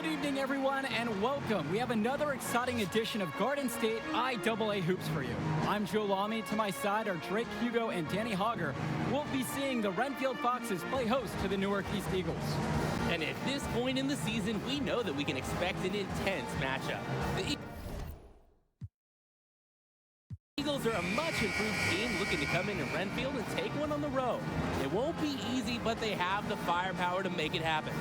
Good evening, everyone, and welcome. We have another exciting edition of Garden State IAA Hoops for you. I'm Joe Lamy. To my side are Drake Hugo and Danny Hogger. We'll be seeing the Renfield Foxes play host to the Newark East Eagles. And at this point in the season, we know that we can expect an intense matchup. The Eagles are a much improved team looking to come into Renfield and take one on the road. It won't be easy, but they have the firepower to make it happen.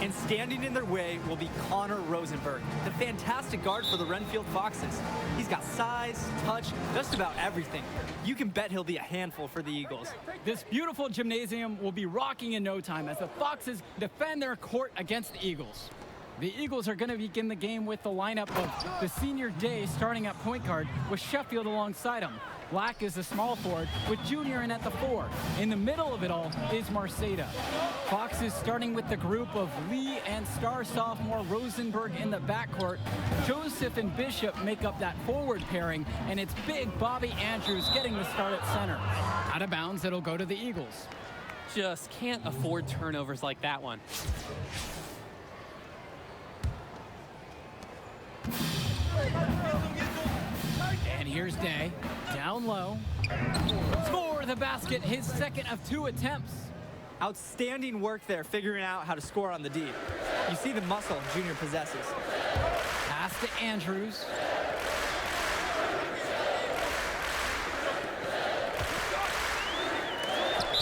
And standing in their way will be Connor Rosenberg, the fantastic guard for the Renfield Foxes. He's got size, touch, just about everything. You can bet he'll be a handful for the Eagles. This beautiful gymnasium will be rocking in no time as the Foxes defend their court against the Eagles. The Eagles are going to begin the game with the lineup of the senior day starting at point guard with Sheffield alongside him. Black is the small forward with Junior in at the 4. In the middle of it all is Marceda. Fox is starting with the group of Lee and star sophomore Rosenberg in the backcourt. Joseph and Bishop make up that forward pairing, and it's big Bobby Andrews getting the start at center. Out of bounds, it'll go to the Eagles. Just can't afford turnovers like that one. And here's Day, down low. Score the basket, his second of 2 attempts. Outstanding work there figuring out how to score on the D. You see the muscle Junior possesses. Pass to Andrews.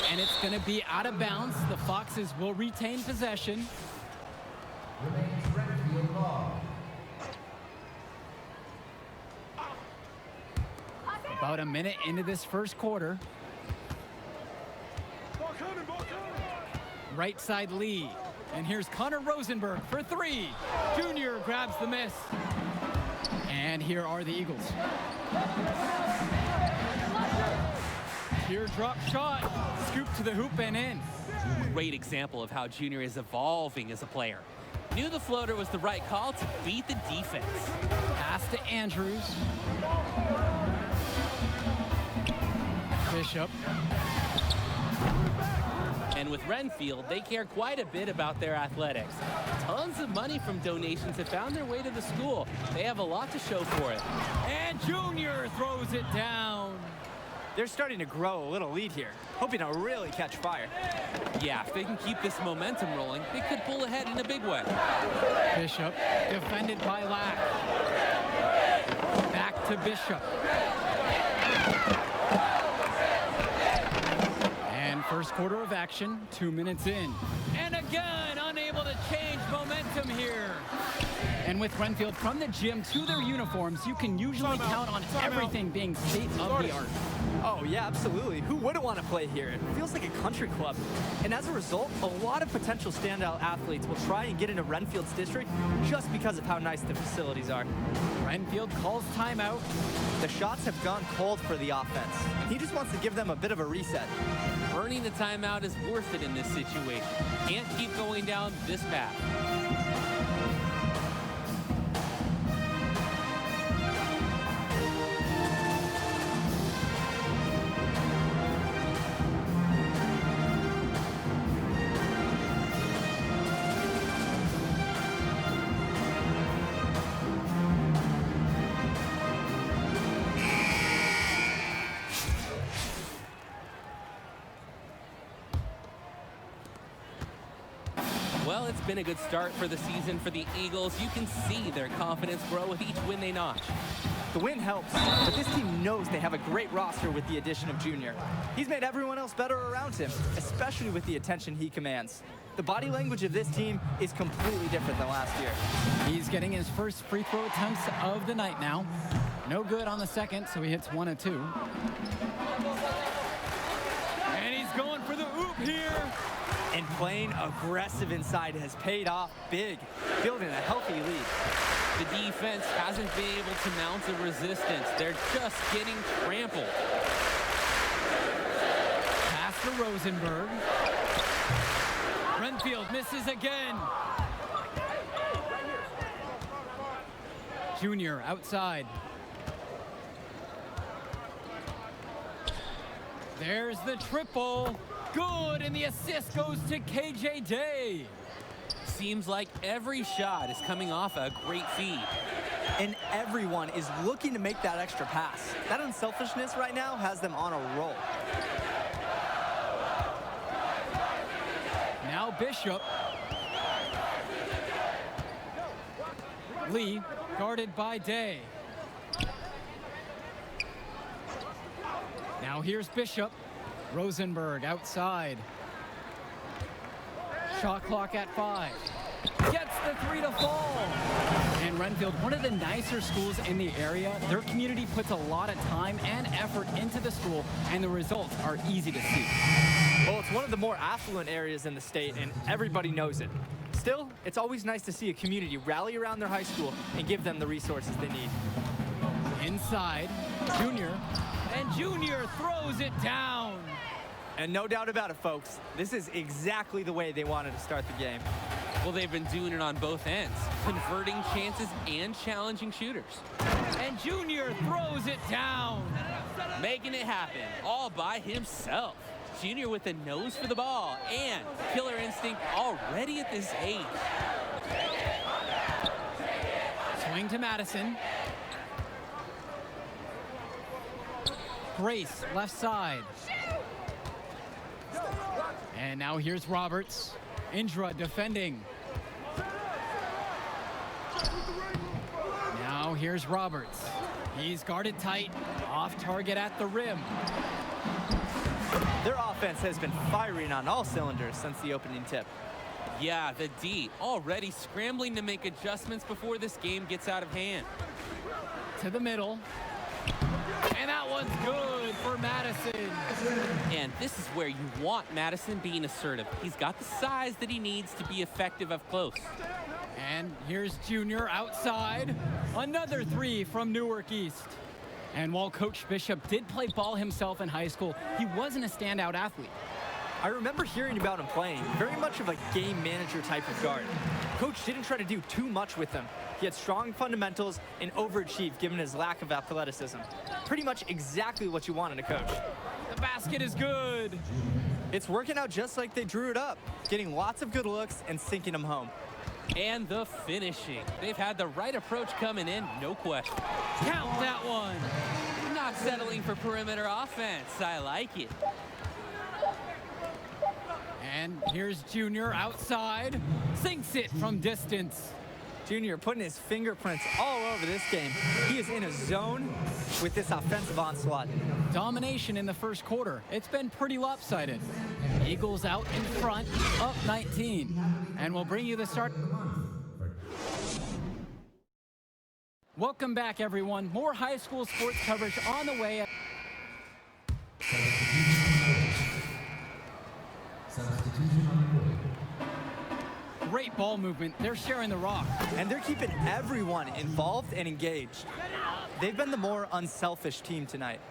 And it's going to be out of bounds. The Foxes will retain possession. About a minute into this first quarter. Right side Lee. And here's Connor Rosenberg for 3. Junior grabs the miss. And here are the Eagles. Teardrop shot. Scoop to the hoop and in. Great example of how Junior is evolving as a player. Knew the floater was the right call to beat the defense. Pass to Andrews. Bishop. And with Renfield, they care quite a bit about their athletics. Tons of money from donations have found their way to the school. They have a lot to show for it. And Junior throws it down. They're starting to grow a little lead here, hoping to really catch fire. Yeah, if they can keep this momentum rolling, they could pull ahead in a big way. Bishop, defended by Lack. Back to Bishop. And first quarter of action, 2 minutes in. And again, unable to change momentum here. And with Renfield from the gym to their uniforms, you can usually count on everything being state of the art. Oh, yeah, absolutely. Who wouldn't want to play here? It feels like a country club. And as a result, a lot of potential standout athletes will try and get into Renfield's district just because of how nice the facilities are. Renfield calls timeout. The shots have gone cold for the offense. He just wants to give them a bit of a reset. Earning the timeout is worth it in this situation. Can't keep going down this path. Well, it's been a good start for the season for the Eagles. You can see their confidence grow with each win they notch. The win helps, but this team knows they have a great roster with the addition of Junior. He's made everyone else better around him, especially with the attention he commands. The body language of this team is completely different than last year. He's getting his first free throw attempts of the night now. No good on the second, so he hits 1 of 2. And he's going for the oop here. And playing aggressive inside has paid off big, building a healthy lead. The defense hasn't been able to mount a resistance. They're just getting trampled. Pass to Rosenberg. Renfield misses again. Junior outside. There's the triple. Good, and the assist goes to KJ Day. Seems like every shot is coming off a great feed. And everyone is looking to make that extra pass. That unselfishness right now has them on a roll. Now Bishop. Lee guarded by Day. Now here's Bishop. Rosenberg outside. Shot clock at 5. Gets the 3 to fall. And Renfield, one of the nicer schools in the area, their community puts a lot of time and effort into the school, and the results are easy to see. Well, it's one of the more affluent areas in the state, and everybody knows it. Still, it's always nice to see a community rally around their high school and give them the resources they need. Inside, Junior, and Junior throws it down. And no doubt about it, folks, this is exactly the way they wanted to start the game. Well, they've been doing it on both ends, converting chances and challenging shooters. And Junior throws it down. Making it happen all by himself. Junior with a nose for the ball and killer instinct already at this age. Swing to Madison. Grace, left side. And now here's Roberts. Indra defending. Now here's Roberts. He's guarded tight, off target at the rim. Their offense has been firing on all cylinders since the opening tip. Yeah, the D already scrambling to make adjustments before this game gets out of hand. To the middle. And that one's good for Madison. And this is where you want Madison being assertive. He's got the size that he needs to be effective up close. And here's Junior outside. Another 3 from Newark East. And while Coach Bishop did play ball himself in high school, he wasn't a standout athlete. I remember hearing about him playing, very much of a game manager type of guard. Coach didn't try to do too much with him. He had strong fundamentals and overachieved given his lack of athleticism. Pretty much exactly what you want in a coach. The basket is good. It's working out just like they drew it up, getting lots of good looks and sinking them home. And the finishing. They've had the right approach coming in, no question. Count that one. Not settling for perimeter offense. I like it. And here's Junior outside. Sinks it from distance. Junior putting his fingerprints all over this game. He is in a zone with this offensive onslaught. Domination in the first quarter. It's been pretty lopsided. Eagles out in front, up 19. And we'll bring you the start. Welcome back, everyone. More high school sports coverage on the way. Great ball movement. They're sharing the rock. And they're keeping everyone involved and engaged. They've been the more unselfish team tonight.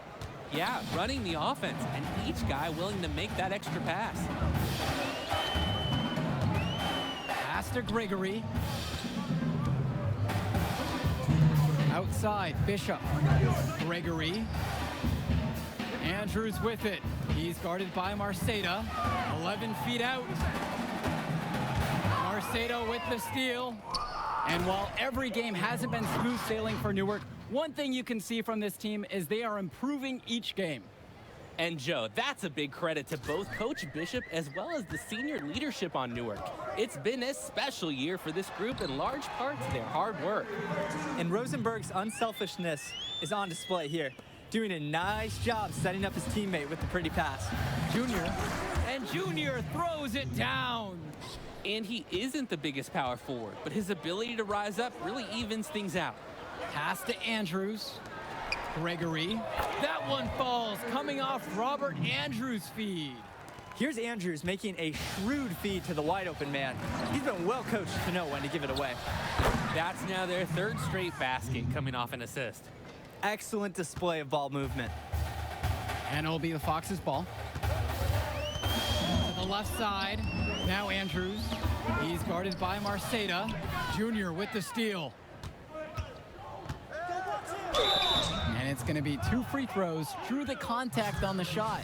Yeah, running the offense, and each guy willing to make that extra pass. Pass to Gregory. Outside, Bishop. Gregory. Andrews with it. He's guarded by Marceda. 11 feet out. Marceda with the steal. And while every game hasn't been smooth sailing for Newark, one thing you can see from this team is they are improving each game. And Joe, that's a big credit to both Coach Bishop as well as the senior leadership on Newark. It's been a special year for this group in large part to their hard work. And Rosenberg's unselfishness is on display here, doing a nice job setting up his teammate with the pretty pass. Junior, and Junior throws it down. And he isn't the biggest power forward, but his ability to rise up really evens things out. Pass to Andrews. Gregory. That one falls, coming off Robert Andrews' feed. Here's Andrews making a shrewd feed to the wide open man. He's been well coached to know when to give it away. That's now their third straight basket coming off an assist. Excellent display of ball movement. And it'll be the Foxes' ball. To the left side. Now Andrews. He's guarded by Marceda. Junior with the steal. And it's going to be 2 free throws. Drew the contact on the shot.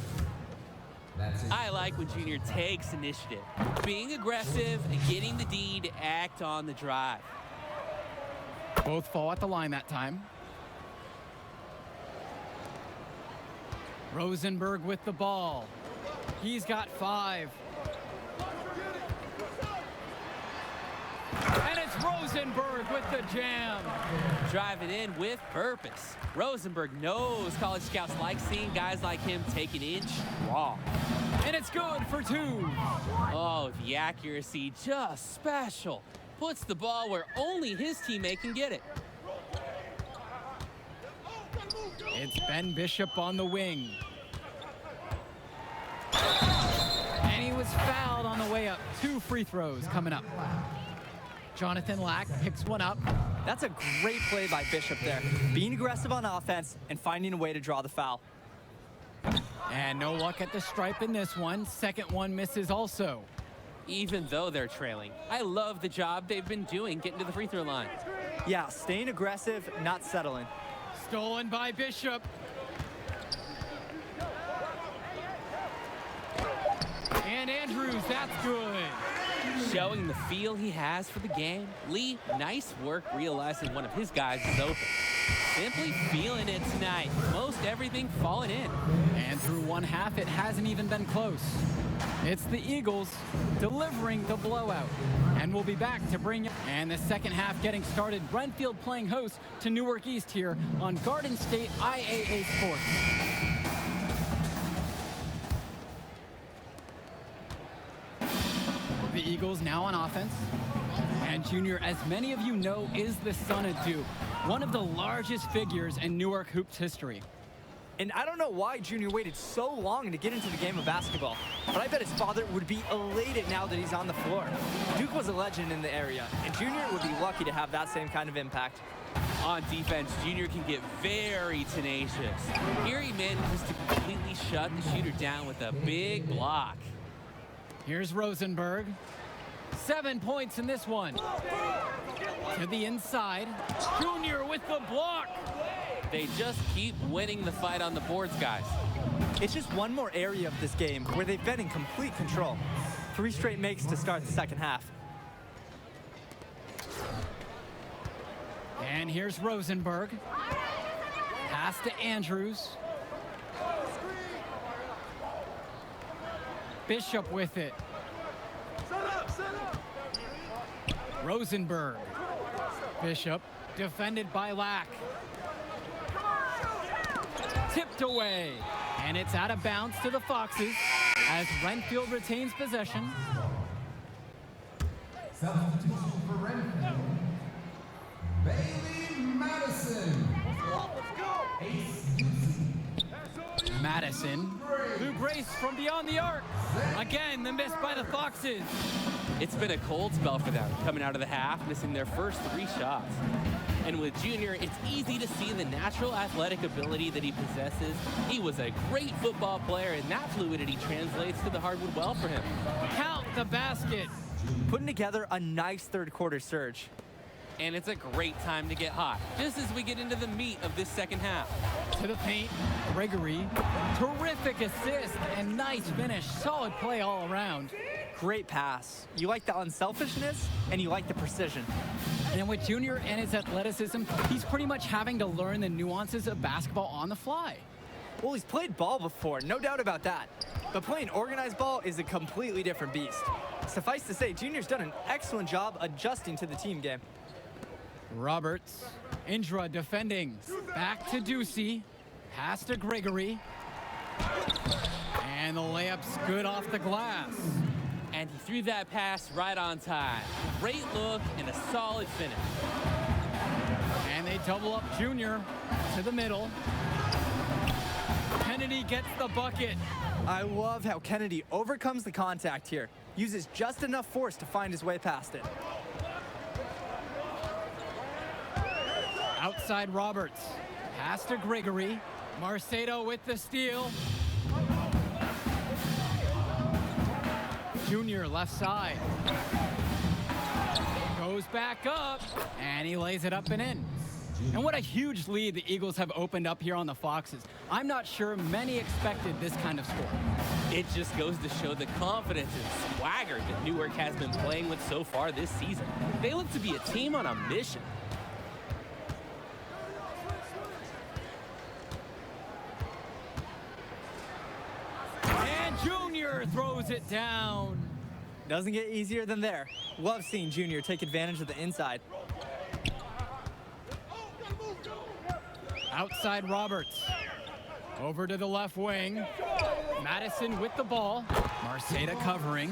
I like when Junior takes initiative, being aggressive and getting the D to act on the drive. Both fall at the line that time. Rosenberg with the ball. He's got 5. And it's Rosenberg with the jam. Driving in with purpose. Rosenberg knows college scouts like seeing guys like him take an inch strong. And it's good for 2. Oh, the accuracy just special. Puts the ball where only his teammate can get it. It's Ben Bishop on the wing. And he was fouled on the way up. 2 free throws coming up. Jonathan Lack picks one up. That's a great play by Bishop there. Being aggressive on offense and finding a way to draw the foul. And no luck at the stripe in this one. Second one misses also. Even though they're trailing, I love the job they've been doing getting to the free throw line. Yeah, staying aggressive, not settling. Stolen by Bishop. And Andrews, that's good. Showing the feel he has for the game. Lee, nice work realizing one of his guys is open. Simply feeling it tonight. Most everything falling in. And through one half, it hasn't even been close. It's the Eagles delivering the blowout. And we'll be back to bring you. And the second half getting started. Renfield playing host to Newark East here on Garden State IAA Sports. The Eagles now on offense. And Junior, as many of you know, is the son of Duke, one of the largest figures in Newark hoops history. And I don't know why Junior waited so long to get into the game of basketball, but I bet his father would be elated now that he's on the floor. Duke was a legend in the area, and Junior would be lucky to have that same kind of impact. On defense, Junior can get very tenacious. Here he manages to completely shut the shooter down with a big block. Here's Rosenberg. 7 points in this one. To the inside. Junior with the block. They just keep winning the fight on the boards, guys. It's just one more area of this game where they've been in complete control. 3 straight makes to start the second half. And here's Rosenberg. Pass to Andrews. Bishop with it. Rosenberg. Bishop defended by Lack. Tipped away. And it's out of bounds to the Foxes as Renfield retains possession. Substitution for Renfield. Bailey Madison. Ace Ducey. Madison. Lou Grace from beyond the arc. Again, the miss by the Foxes. It's been a cold spell for them, coming out of the half, missing their first 3 shots. And with Junior, it's easy to see the natural athletic ability that he possesses. He was a great football player, and that fluidity translates to the hardwood well for him. Count the basket. Putting together a nice third quarter surge. And it's a great time to get hot, just as we get into the meat of this second half. To the paint, Gregory. Terrific assist and nice finish. Solid play all around. Great pass. You like the unselfishness, and you like the precision. And with Junior and his athleticism, he's pretty much having to learn the nuances of basketball on the fly. Well, he's played ball before, no doubt about that. But playing organized ball is a completely different beast. Suffice to say, Junior's done an excellent job adjusting to the team game. Roberts. Indra defending. Back to Ducey. Pass to Gregory. And the layup's good off the glass. And he threw that pass right on time. Great look and a solid finish. And they double up Junior to the middle. Kennedy gets the bucket. I love how Kennedy overcomes the contact here. Uses just enough force to find his way past it. Outside Roberts. Pass to Gregory. Marcedo with the steal. Junior left side. Goes back up. And he lays it up and in. And what a huge lead the Eagles have opened up here on the Foxes. I'm not sure many expected this kind of score. It just goes to show the confidence and swagger that Newark has been playing with so far this season. They look to be a team on a mission. And Junior throws it down. Doesn't get easier than there. Love seeing Junior take advantage of the inside. Outside Roberts. Over to the left wing. Madison with the ball. Marceda covering.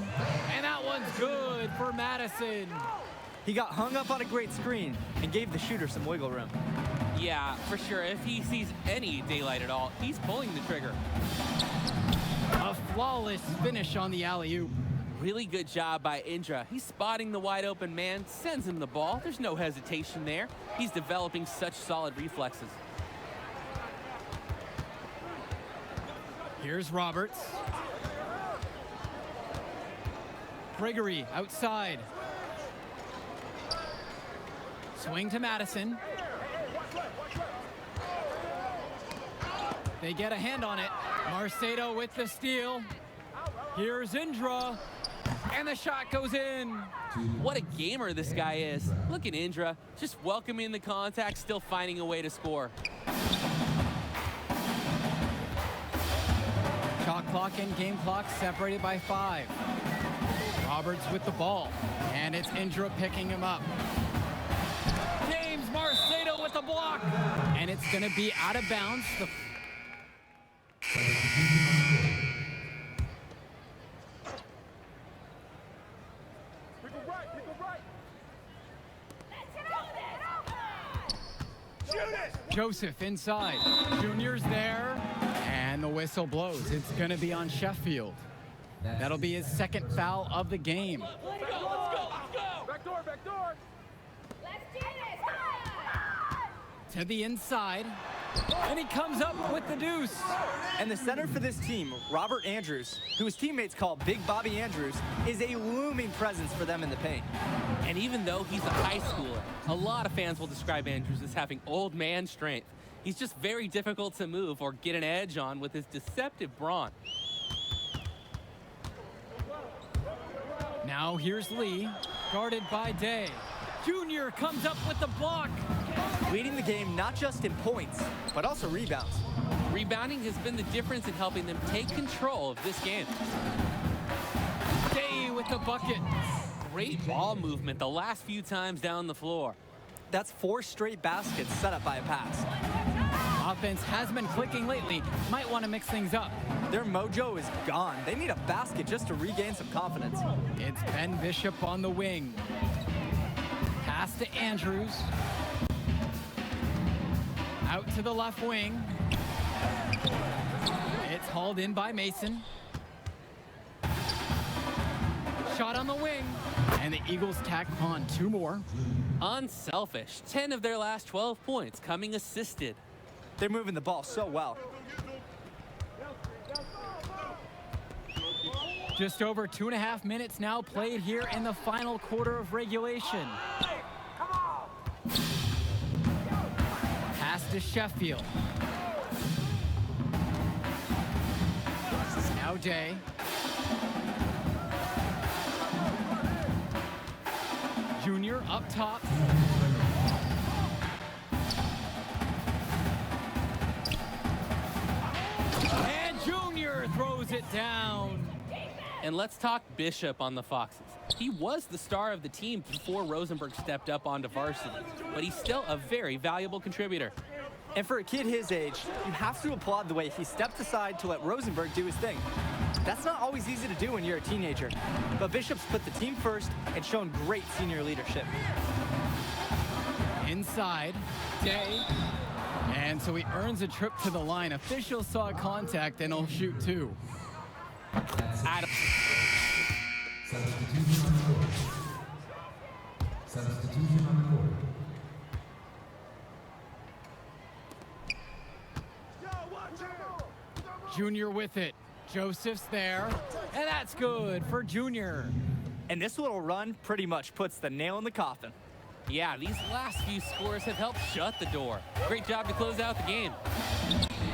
And that one's good for Madison. He got hung up on a great screen and gave the shooter some wiggle room. Yeah, for sure. If he sees any daylight at all, he's pulling the trigger. A flawless finish on the alley-oop. Really good job by Indra. He's spotting the wide open man, sends him the ball. There's no hesitation there. He's developing such solid reflexes. Here's Roberts. Gregory outside. Swing to Madison. They get a hand on it. Marceda with the steal. Here's Indra. And the shot goes in. What a gamer this guy is. Look at Indra, just welcoming the contact, still finding a way to score. Shot clock and game clock separated by 5. Roberts with the ball. And it's Indra picking him up. James Marceda with the block. And it's going to be out of bounds. Joseph inside. Junior's there. And the whistle blows. It's going to be on Sheffield. That'll be his second foul of the game. Let's go. Back door. Let's do this. To the inside. And he comes up with the deuce. And the center for this team, Robert Andrews, who his teammates call Big Bobby Andrews, is a looming presence for them in the paint. And even though he's a high schooler, a lot of fans will describe Andrews as having old man strength. He's just very difficult to move or get an edge on with his deceptive brawn. Now here's Lee, guarded by Day. Junior comes up with the block. Leading the game not just in points, but also rebounds. Rebounding has been the difference in helping them take control of this game. Day with the bucket. Great ball movement the last few times down the floor. That's 4 straight baskets set up by a pass. Offense has been clicking lately. Might want to mix things up. Their mojo is gone. They need a basket just to regain some confidence. It's Ben Bishop on the wing. Pass to Andrews. Out to the left wing. It's hauled in by Mason. Shot on the wing. And the Eagles tack on 2 more. Unselfish. 10 of their last 12 points coming assisted. They're moving the ball so well. Just over 2.5 minutes now played here in the final quarter of regulation. Pass to Sheffield. Now Day. Junior up top. And Junior throws it down. And let's talk Bishop on the Foxes. He was the star of the team before Rosenberg stepped up onto varsity, but he's still a very valuable contributor. And for a kid his age, you have to applaud the way he stepped aside to let Rosenberg do his thing. That's not always easy to do when you're a teenager, but Bishop's put the team first and shown great senior leadership. Inside, Day. And so he earns a trip to the line. Officials saw contact and he'll shoot 2. Adam. Substitution on the court. Substitution on the court. Junior with it. Joseph's there. And that's good for Junior. And this little run pretty much puts the nail in the coffin. Yeah, these last few scores have helped shut the door. Great job to close out the game.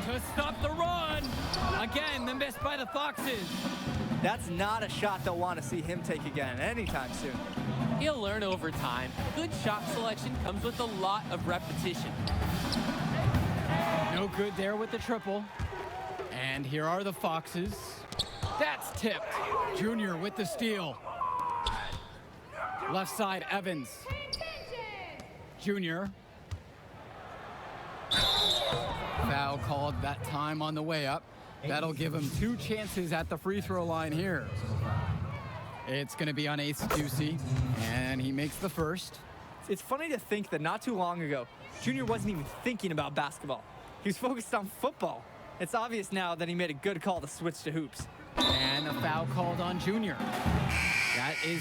To to stop the run. Again, the miss by the Foxes. That's not a shot they'll want to see him take again anytime soon. He'll learn over time. Good shot selection comes with a lot of repetition. No good there with the triple. And here are the Foxes. That's tipped. Junior with the steal. Left side, Evans. Junior. Foul called that time on the way up. That'll give him 2 chances at the free throw line here. It's going to be on Ace Ducey, and he makes the first. It's funny to think that not too long ago, Junior wasn't even thinking about basketball. He was focused on football. It's obvious now that he made a good call to switch to hoops. And a foul called on Junior. That is...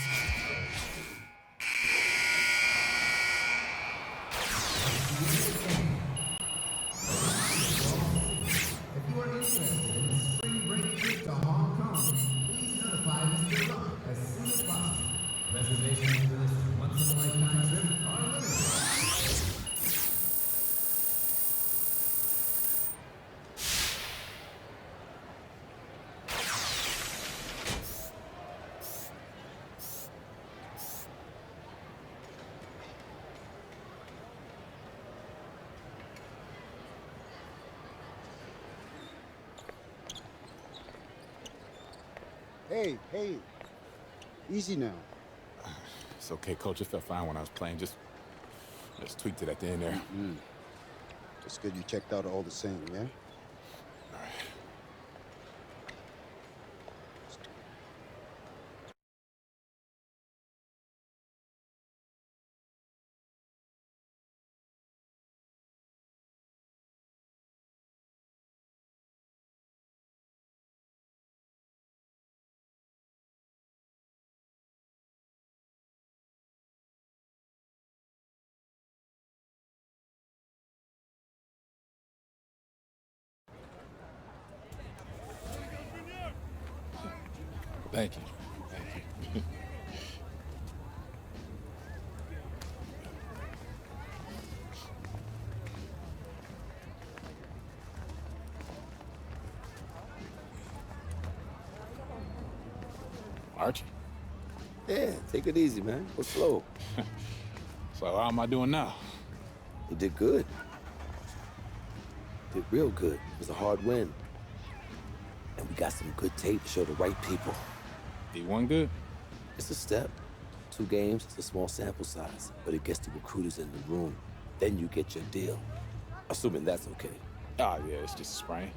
If you are interested in the spring break trip to Hong Kong, please notify Mr. Rock as soon as possible. Reservations for this once-in-a-lifetime trip are limited. Hey, easy now. It's okay, Coach. It felt fine when I was playing. Just tweaked it at the end there. Just good you checked out all the same, yeah? All right. Thank you. Thank you. Archie, Yeah, take it easy, man. Go slow. so how am I doing now? You did good. Did real good. It was a hard win. And we got some good tape to show the right people. D1 good? It's a step. 2 games, it's a small sample size, but it gets the recruiters in the room. Then you get your deal. Assuming that's okay. Ah, yeah, it's just a sprain.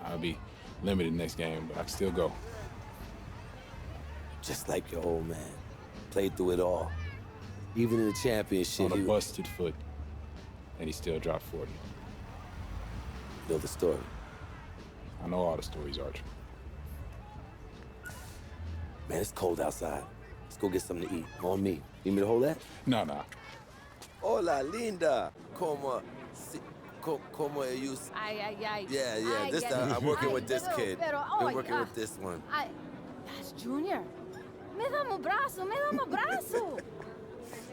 I'll be limited next game, but I can still go. Just like your old man. Played through it all. Even in the championship, On a he busted foot, and he still dropped 40. know the story. I know all the stories, Archie. Man, it's cold outside. Let's go get something to eat. On me. Need me to hold that? No. Hola, linda. Como you... Ay. Yeah. Ay, This ay, I'm working ay, with this kid. Pero, Been working with this one. Ay, that's Junior. Me dá um braço.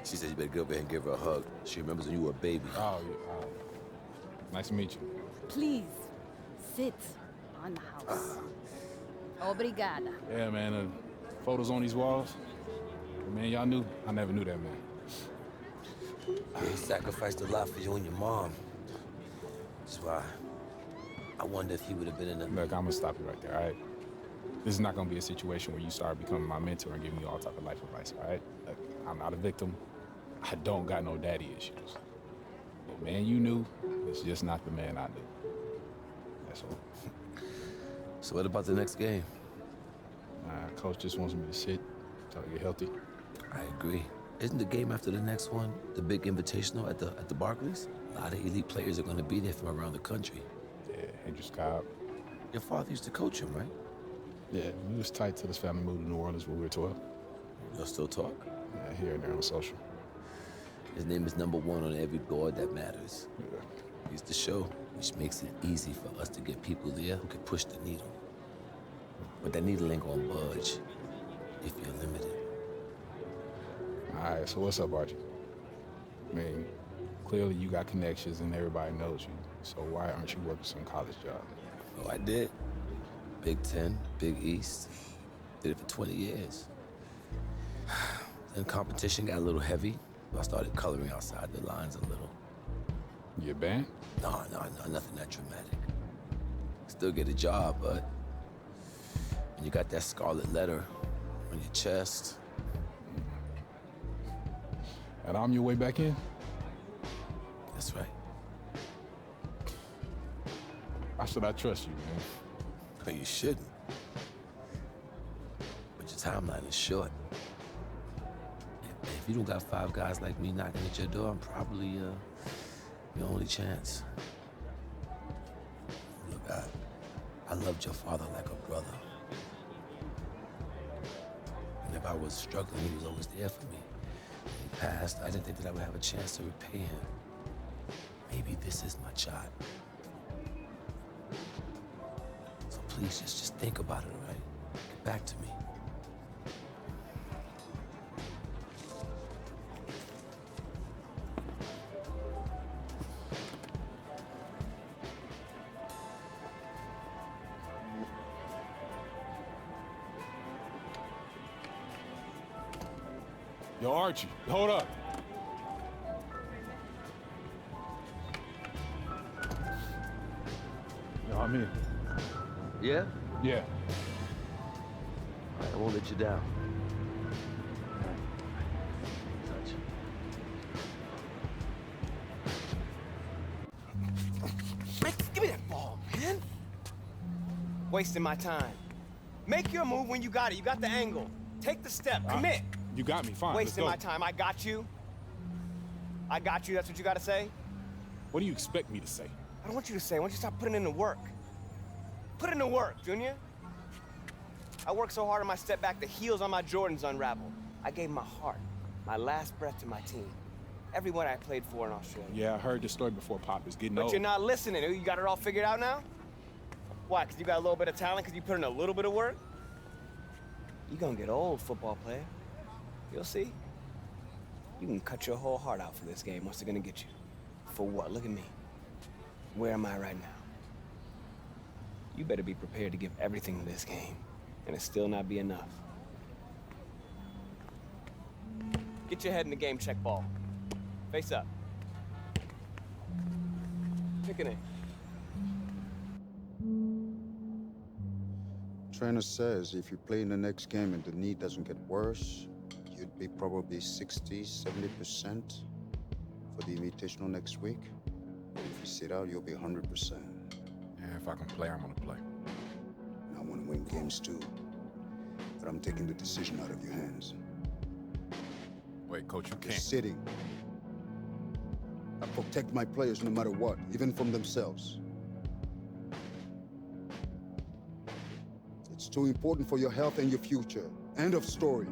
She said you better go over there and give her a hug. She remembers when you were a baby. Oh, yeah. Nice to meet you. Please, sit on the house. Obrigada. Yeah, man, the photos on these walls. Man, y'all knew. I never knew that, man. He sacrificed a lot for you and your mom. That's why I wonder if he would have been in a... Look, I'm gonna stop you right there, all right? This is not gonna be a situation where you start becoming my mentor and giving me all type of life advice, all right? Look, I'm not a victim. I don't got no daddy issues. The man you knew is just not the man I knew. That's all. So what about the next game? Coach just wants me to sit until I get healthy. I agree. Isn't the game after the next one the big invitational at the Barclays? A lot of elite players are going to be there from around the country. Yeah, Andrew Scott. Your father used to coach him, right? Yeah, we was tight till his family moved to New Orleans when we were 12. You'll still talk? Yeah, here and there on social. His name is #1 on every board that matters. Yeah. He's the show, which makes it easy for us to get people there who can push the needle. But that needle ain't gonna budge if you're limited. All right, so what's up, Archie? I mean, clearly you got connections and everybody knows you. So why aren't you working some college job? Oh, I did. Big Ten, Big East. Did it for 20 years. Then competition got a little heavy. I started coloring outside the lines a little. You a band? No, nothing that dramatic. Still get a job, but when you got that scarlet letter on your chest. And I'm your way back in? That's right. Why should I trust you, man? No, you shouldn't. But your timeline is short. If you don't got 5 guys like me knocking at your door, I'm probably your only chance. Look, I loved your father like a brother. And if I was struggling, he was always there for me. When he passed, I didn't think that I would have a chance to repay him. Maybe this is my shot. So please, just think about it, all right? Get back to me. Yo, Archie, hold up. Yo, I'm in. Yeah? Yeah. All right, I won't let you down. Touch. Man, give me that ball, man. Wasting my time. Make your move when you got it. You got the angle. Take the step. Commit. You got me, fine. Wasting my let's go. time. I got you. I got you. That's what you got to say? What do you expect me to say? I don't want you to say. I want you to stop putting in the work. Put in the work, Junior. I worked so hard on my step back, the heels on my Jordans unraveled. I gave my heart, my last breath to my team. Everyone I played for in Australia. Yeah, I heard this story before, Pop. It's getting But old. you're not listening. You got it all figured out now? Why, because you got a little bit of talent because you put in a little bit of work? You're gonna get old, football player. You'll see. You can cut your whole heart out for this game. What's it gonna get you? For what? Look at me. Where am I right now? You better be prepared to give everything to this game, and it still not be enough. Get your head in the game, check ball. Face up. Pick an Trainer says if you play in the next game and the knee doesn't get worse, you'd be probably 60, 70% for the Invitational next week. If you sit out, you'll be 100%. And if I can play, I'm gonna play. I want to win games too, but I'm taking the decision out of your hands. Wait, Coach, you You're can't. sitting. I protect my players no matter what, even from themselves. It's too important for your health and your future. End of story.